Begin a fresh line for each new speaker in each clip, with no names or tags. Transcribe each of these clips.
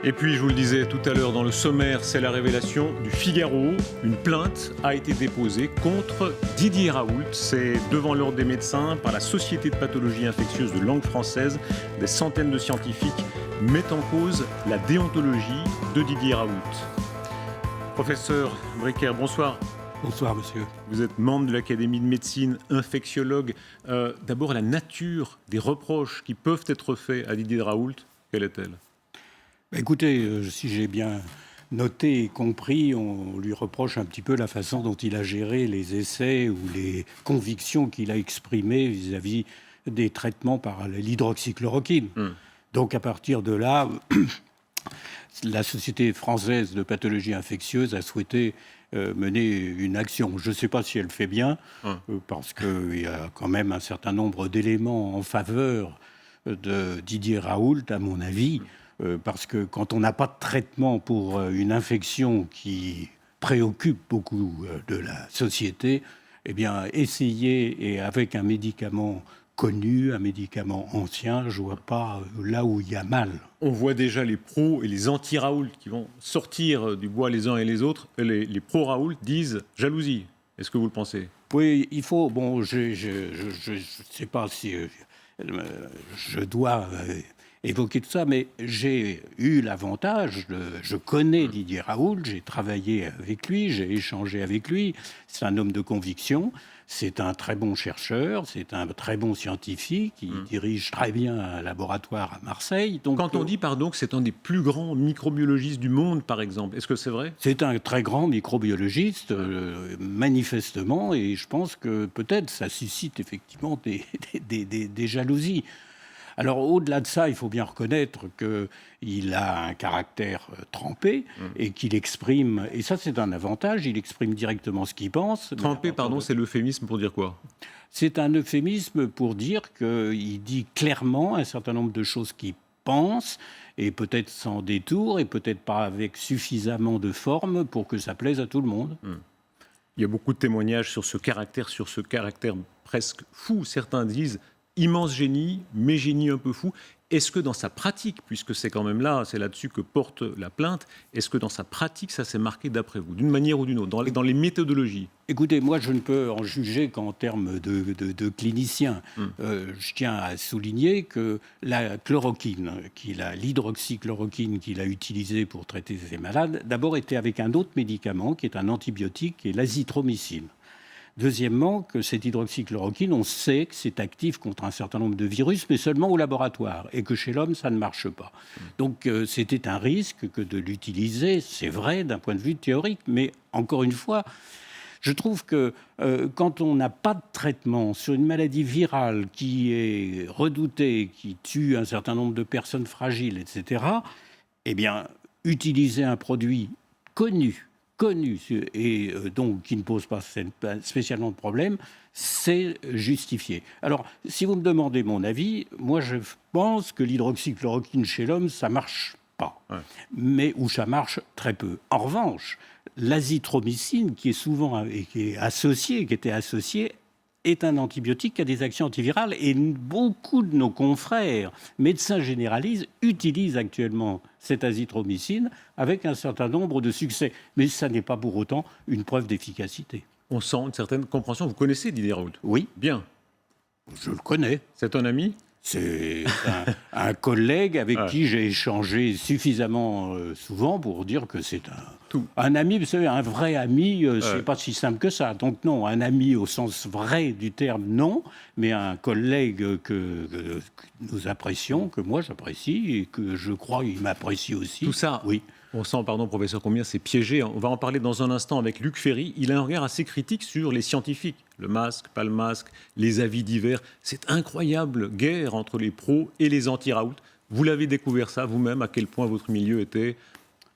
Et puis, je vous le disais tout à l'heure dans le sommaire, c'est la révélation du Figaro. Une plainte a été déposée contre Didier Raoult. C'est devant l'ordre des médecins par la Société de pathologie infectieuse de langue française. Des centaines de scientifiques mettent en cause la déontologie de Didier Raoult. Professeur Bricker, bonsoir.
Bonsoir, monsieur.
Vous êtes membre de l'Académie de médecine, infectiologue. D'abord, la nature des reproches qui peuvent être faits à Didier Raoult, quelle est-elle ?
Écoutez, si j'ai bien noté et compris, on lui reproche un petit peu la façon dont il a géré les essais ou les convictions qu'il a exprimées vis-à-vis des traitements par l'hydroxychloroquine. Donc à partir de là, la Société française de pathologie infectieuse a souhaité mener une action. Je ne sais pas si elle fait bien, parce qu'il y a quand même un certain nombre d'éléments en faveur de Didier Raoult, à mon avis. Parce que quand on n'a pas de traitement pour une infection qui préoccupe beaucoup de la société, eh bien, essayer, et avec un médicament connu, un médicament ancien, je ne vois pas là où il y a mal.
On voit déjà les pros et les anti-Raoult qui vont sortir du bois les uns et les autres. Les pro-Raoult disent jalousie. Est-ce que vous le pensez ?
Oui, il faut... Bon, je ne sais pas si je dois... évoquer tout ça, mais j'ai eu l'avantage, je connais Didier Raoult, j'ai travaillé avec lui, j'ai échangé avec lui, c'est un homme de conviction, c'est un très bon chercheur, c'est un très bon scientifique, il dirige très bien un laboratoire à Marseille. Donc,
quand on dit, pardon, que c'est un des plus grands microbiologistes du monde, par exemple, est-ce que c'est vrai ?
C'est un très grand microbiologiste, manifestement, et je pense que peut-être ça suscite effectivement des jalousies. Alors, au-delà de ça, il faut bien reconnaître qu'il a un caractère trempé et qu'il exprime, et ça c'est un avantage, il exprime directement ce qu'il pense.
Trempé, pardon, c'est l'euphémisme pour dire quoi ?
C'est un euphémisme pour dire qu'il dit clairement un certain nombre de choses qu'il pense, et peut-être sans détour, et peut-être pas avec suffisamment de forme pour que ça plaise à tout le monde.
Il y a beaucoup de témoignages sur ce caractère presque fou. Certains disent immense génie, mais génie un peu fou. Est-ce que dans sa pratique, puisque c'est quand même là, c'est là-dessus que porte la plainte, est-ce que dans sa pratique, ça s'est marqué d'après vous, d'une manière ou d'une autre, dans les méthodologies ?
Écoutez, moi, je ne peux en juger qu'en termes de clinicien. Je tiens à souligner que la chloroquine, l'hydroxychloroquine qu'il a utilisée pour traiter ces malades, d'abord était avec un autre médicament qui est un antibiotique, qui est l'azithromycine. Deuxièmement, que cette hydroxychloroquine, on sait que c'est actif contre un certain nombre de virus, mais seulement au laboratoire, et que chez l'homme, ça ne marche pas. Donc, c'était un risque que de l'utiliser, c'est vrai, d'un point de vue théorique, mais encore une fois, je trouve que quand on n'a pas de traitement sur une maladie virale qui est redoutée, qui tue un certain nombre de personnes fragiles, etc., eh bien, utiliser un produit connu et donc qui ne pose pas spécialement de problème, c'est justifié. Alors, si vous me demandez mon avis, moi je pense que l'hydroxychloroquine chez l'homme, ça marche pas, ou ça marche très peu. En revanche, l'azithromycine, qui était associée, est un antibiotique qui a des actions antivirales, et beaucoup de nos confrères médecins généralistes utilisent actuellement cette azithromycine avec un certain nombre de succès. Mais ça n'est pas pour autant une preuve d'efficacité.
On sent une certaine compréhension. Vous connaissez Didier Raoult ?
Oui.
Bien.
Je le connais.
C'est un ami ?
C'est un collègue avec qui j'ai échangé suffisamment souvent pour dire que c'est un ami. Vous savez, un vrai ami, c'est pas si simple que ça. Donc non, un ami au sens vrai du terme, non, mais un collègue que nous apprécions, que moi j'apprécie et que je crois qu'il m'apprécie aussi.
Tout ça,
oui.
On sent, pardon, professeur, combien c'est piégé. On va en parler dans un instant avec Luc Ferry. Il a un regard assez critique sur les scientifiques. Le masque, pas le masque, les avis divers. C'est incroyable guerre entre les pros et les anti-Raoult. Vous l'avez découvert ça vous-même, à quel point votre milieu était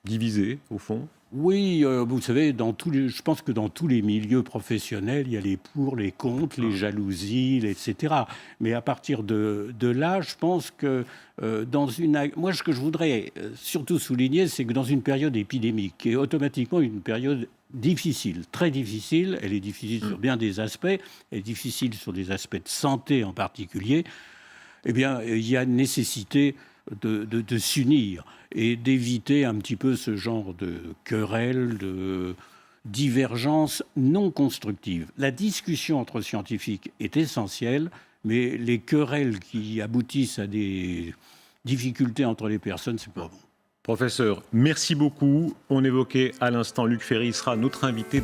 divisé, au fond ?
Oui, vous savez, je pense que dans tous les milieux professionnels, il y a les pour, les contre, les jalousies, etc. Mais à partir de là, je pense que moi, ce que je voudrais surtout souligner, c'est que dans une période épidémique, qui est automatiquement une période difficile, très difficile, elle est difficile sur bien des aspects, elle est difficile sur des aspects de santé en particulier, eh bien, il y a nécessité de s'unir et d'éviter un petit peu ce genre de querelles, de divergences non constructives. La discussion entre scientifiques est essentielle, mais les querelles qui aboutissent à des difficultés entre les personnes, c'est pas bon.
Professeur, merci beaucoup. On évoquait à l'instant Luc Ferry, il sera notre invité.